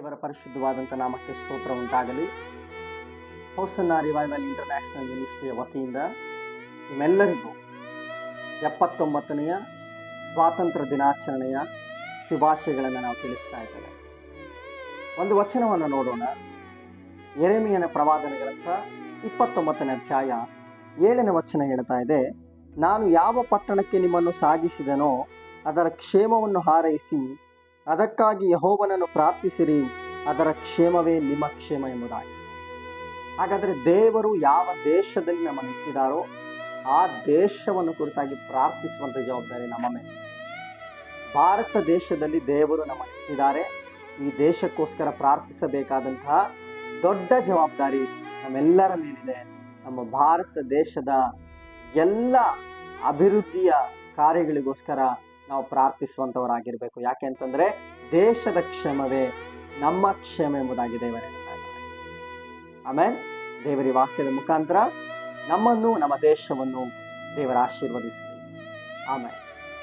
ದೇವರ ಪರಿಶುದ್ಧವಾದಂಥ ನಾಮಕ್ಕೆ ಸ್ತೋತ್ರ ಉಂಟಾಗಲಿ. ಹೋಸನ್ನ ರಿವೈವಲ್ ಇಂಟರ್ನ್ಯಾಷನಲ್ ಮಿನಿಸ್ಟ್ರಿಯ ವತಿಯಿಂದ ನಿಮ್ಮೆಲ್ಲರಿಗೂ 79ನೆಯ ಸ್ವಾತಂತ್ರ್ಯ ದಿನಾಚರಣೆಯ ಶುಭಾಶಯಗಳನ್ನು ನಾವು ತಿಳಿಸ್ತಾ ಇದ್ದೇವೆ. ಒಂದು ವಚನವನ್ನು ನೋಡೋಣ. ಯೆರೆಮೀಯನ ಪ್ರವಾದನೆ ಗ್ರಂಥ 29ನೇ ಅಧ್ಯಾಯ 7ನೇ ವಚನ ಹೇಳ್ತಾ ಇದೆ, ನಾನು ಯಾವ ಪಟ್ಟಣಕ್ಕೆ ನಿಮ್ಮನ್ನು ಸಾಗಿಸಿದನೋ ಅದರ ಕ್ಷೇಮವನ್ನು ಹಾರೈಸಿ ಅದಕ್ಕಾಗಿ ಯೆಹೋವನನ್ನು ಪ್ರಾರ್ಥಿಸಿರಿ, ಅದರ ಕ್ಷೇಮವೇ ನಿಮ್ಮ ಕ್ಷೇಮ ಎಂಬುದಾಗಿ. ಹಾಗಾದರೆ ದೇವರು ಯಾವ ದೇಶದಲ್ಲಿ ನಮ್ಮನ್ನು ಇಟ್ಟಿದ್ದಾರೋ ಆ ದೇಶವನ್ನು ಕುರಿತಾಗಿ ಪ್ರಾರ್ಥಿಸುವಂಥ ಜವಾಬ್ದಾರಿ ನಮ್ಮ ಮೇಲೆ. ಭಾರತ ದೇಶದಲ್ಲಿ ದೇವರು ನಮ್ಮನ್ನು ಇಟ್ಟಿದ್ದಾರೆ. ಈ ದೇಶಕ್ಕೋಸ್ಕರ ಪ್ರಾರ್ಥಿಸಬೇಕಾದಂತಹ ದೊಡ್ಡ ಜವಾಬ್ದಾರಿ ನಮ್ಮೆಲ್ಲರ ಮೇಲಿದೆ. ನಮ್ಮ ಭಾರತ ದೇಶದ ಎಲ್ಲ ಅಭಿವೃದ್ಧಿಯ ಕಾರ್ಯಗಳಿಗೋಸ್ಕರ ನಾವು ಪ್ರಾರ್ಥಿಸುವಂಥವರಾಗಿರಬೇಕು. ಯಾಕೆ ಅಂತಂದರೆ ದೇಶದ ಕ್ಷೇಮವೇ ನಮ್ಮ ಕ್ಷೇಮ ಎಂಬುದಾಗಿ ದೇವರು ಹೇಳ್ತಾ ಇದ್ದಾರೆ. ಆಮೇಲೆ ದೇವರ ವಾಕ್ಯದ ಮುಖಾಂತರ ನಮ್ಮನ್ನು, ನಮ್ಮ ದೇಶವನ್ನು ದೇವರ ಆಶೀರ್ವದಿಸಲಿ. ಆಮೇಲೆ